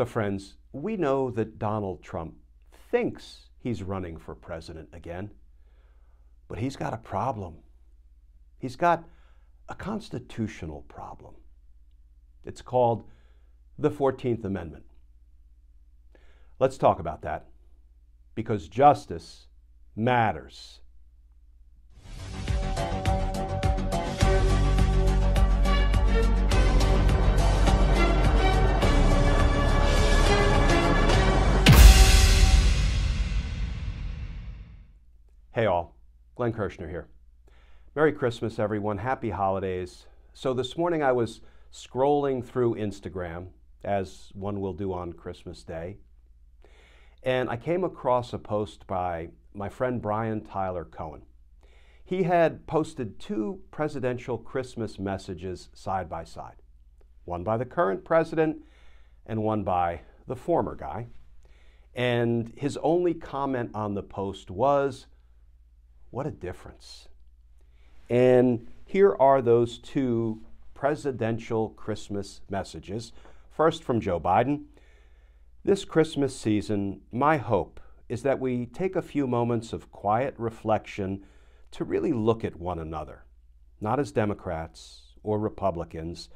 So friends, we know that Donald Trump thinks he's running for president again, but he's got a problem. He's got a constitutional problem. It's called the 14th Amendment. Let's talk about that, because justice matters. Hey all, Glenn Kirshner here. Merry Christmas everyone, happy holidays. So this morning I was scrolling through Instagram, as one will do on Christmas Day, and I came across a post by my friend Brian Tyler Cohen. He had posted two presidential Christmas messages side by side, one by the current president and one by the former guy. And his only comment on the post was, "What a difference." And here are those two presidential Christmas messages. First, from Joe Biden. This Christmas season, my hope is that we take a few moments of quiet reflection to really look at one another, not as Democrats or Republicans,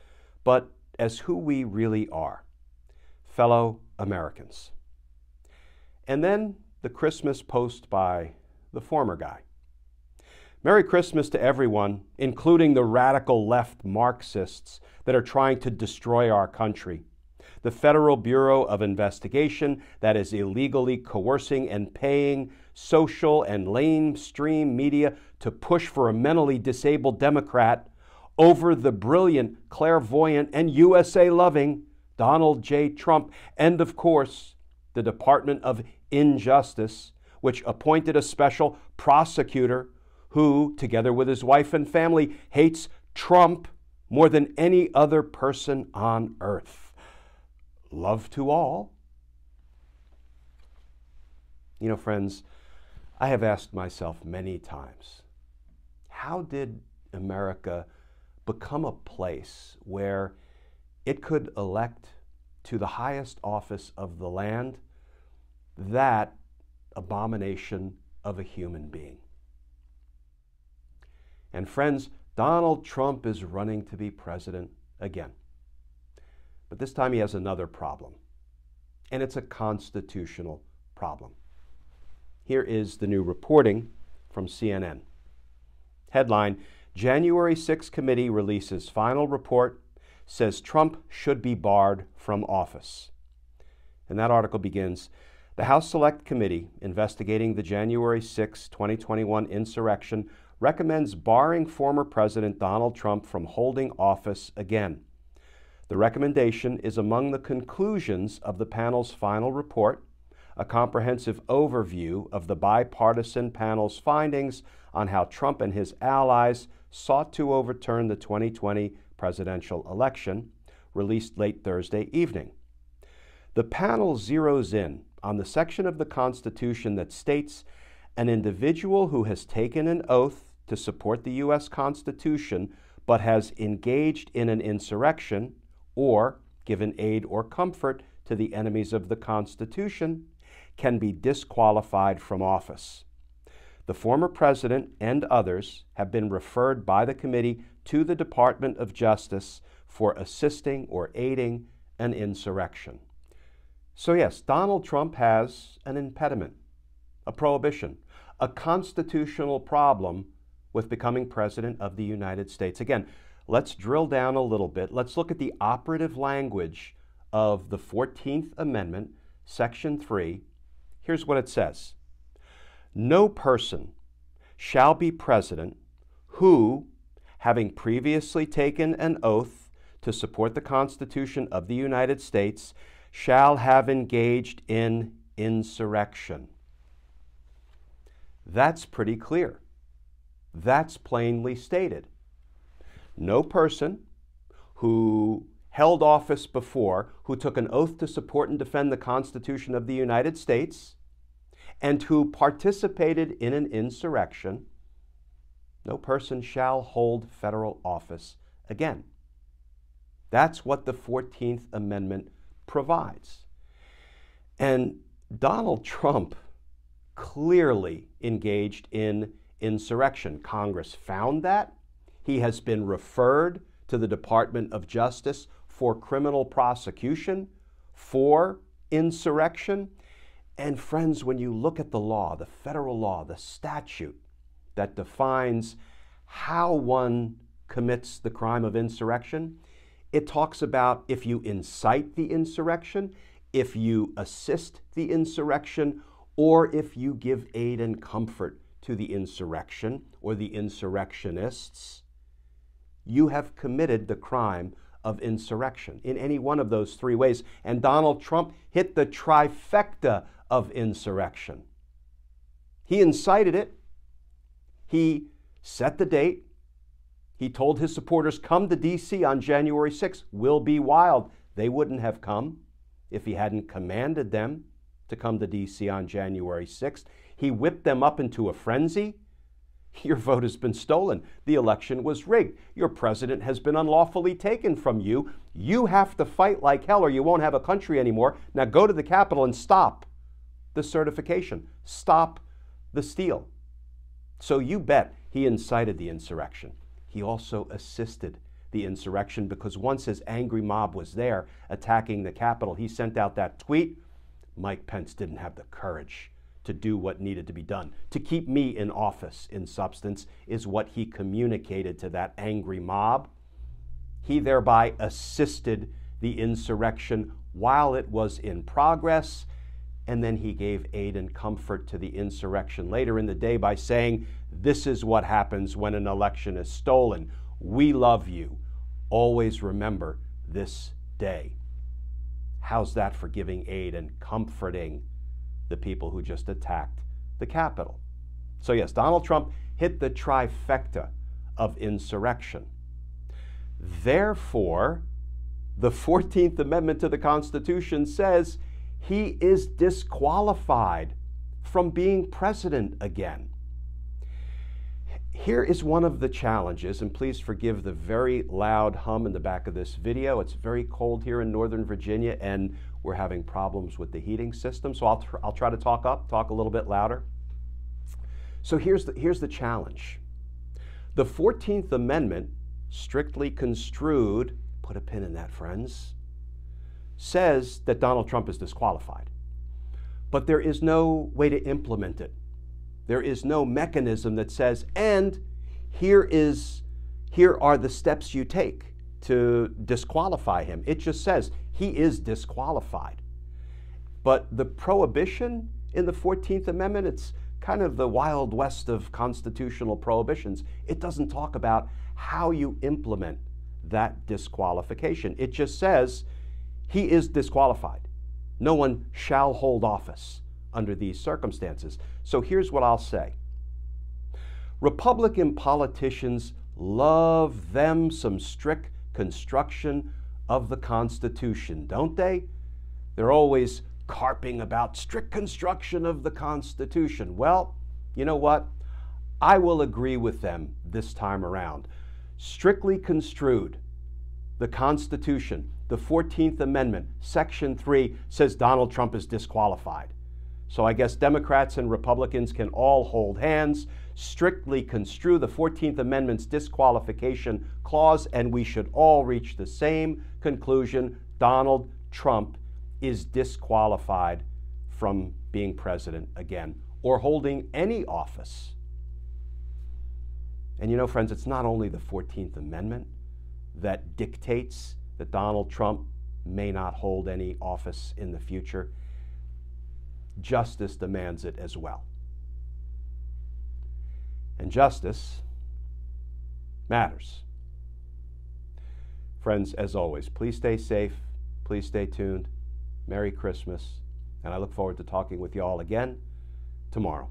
but as who we really are, fellow Americans. And then the Christmas post by the former guy. Merry Christmas to everyone, including the radical left Marxists that are trying to destroy our country. The Federal Bureau of Investigation that is illegally coercing and paying social and lamestream media to push for a mentally disabled Democrat over the brilliant, clairvoyant, and USA-loving Donald J. Trump. And of course, the Department of Injustice, which appointed a special prosecutor who, together with his wife and family, hates Trump more than any other person on earth. Love to all. You know, friends, I have asked myself many times, how did America become a place where it could elect to the highest office of the land that abomination of a human being? And friends, Donald Trump is running to be president again. But this time he has another problem, and it's a constitutional problem. Here is the new reporting from CNN. Headline, January 6 committee releases final report, says Trump should be barred from office. And that article begins, the House Select Committee investigating the January 6, 2021 insurrection recommends barring former President Donald Trump from holding office again. The recommendation is among the conclusions of the panel's final report, a comprehensive overview of the bipartisan panel's findings on how Trump and his allies sought to overturn the 2020 presidential election, released late Thursday evening. The panel zeroes in on the section of the Constitution that states an individual who has taken an oath to support the U.S. Constitution but has engaged in an insurrection or given aid or comfort to the enemies of the Constitution can be disqualified from office. The former president and others have been referred by the committee to the Department of Justice for assisting or aiding an insurrection. So yes, Donald Trump has an impediment, a prohibition, a constitutional problem with becoming president of the United States. Again, let's drill down a little bit. Let's look at the operative language of the 14th Amendment, Section 3. Here's what it says. No person shall be president who, having previously taken an oath to support the Constitution of the United States, shall have engaged in insurrection. That's pretty clear. That's plainly stated. No person who held office before, who took an oath to support and defend the Constitution of the United States, and who participated in an insurrection, no person shall hold federal office again. That's what the 14th Amendment provides. And Donald Trump clearly engaged in insurrection. Congress found that. He has been referred to the Department of Justice for criminal prosecution for insurrection. And friends, when you look at the law, the federal law, the statute that defines how one commits the crime of insurrection, it talks about if you incite the insurrection, if you assist the insurrection, or if you give aid and comfort to the insurrection or the insurrectionists, you have committed the crime of insurrection in any one of those three ways. And Donald Trump hit the trifecta of insurrection. He incited it. He set the date. He told his supporters, come to D.C. on January 6th. We'll be wild. They wouldn't have come if he hadn't commanded them to come to D.C. on January 6th. He whipped them up into a frenzy. Your vote has been stolen. The election was rigged. Your president has been unlawfully taken from you. You have to fight like hell or you won't have a country anymore. Now go to the Capitol and stop the certification. Stop the steal. So you bet he incited the insurrection. He also assisted the insurrection because once his angry mob was there attacking the Capitol, he sent out that tweet. Mike Pence didn't have the courage to do what needed to be done. To keep me in office, in substance, is what he communicated to that angry mob. He thereby assisted the insurrection while it was in progress, and then he gave aid and comfort to the insurrection later in the day by saying, this is what happens when an election is stolen. We love you. Always remember this day. How's that for giving aid and comforting the people who just attacked the Capitol? So yes, Donald Trump hit the trifecta of insurrection. Therefore, the 14th Amendment to the Constitution says he is disqualified from being president again. Here is one of the challenges, and please forgive the very loud hum in the back of this video. It's very cold here in Northern Virginia, and we're having problems with the heating system, so I'll try to talk a little bit louder. So here's the challenge. The 14th Amendment, strictly construed, put a pin in that, friends, says that Donald Trump is disqualified. But there is no way to implement it. There is no mechanism that says, and here are the steps you take to disqualify him. It just says he is disqualified. But the prohibition in the 14th Amendment, it's kind of the Wild West of constitutional prohibitions. It doesn't talk about how you implement that disqualification. It just says he is disqualified. No one shall hold office under these circumstances. So here's what I'll say. Republican politicians love them some strict construction of the Constitution, don't they? They're always carping about strict construction of the Constitution. Well, you know what? I will agree with them this time around. Strictly construed, the Constitution, the 14th Amendment, Section 3 says Donald Trump is disqualified. So I guess Democrats and Republicans can all hold hands, strictly construe the 14th Amendment's disqualification clause, and we should all reach the same conclusion. Donald Trump is disqualified from being president again or holding any office. And you know, friends, it's not only the 14th Amendment that dictates that Donald Trump may not hold any office in the future. Justice demands it as well. And justice matters. Friends, as always, please stay safe, please stay tuned. Merry Christmas, and I look forward to talking with you all again tomorrow.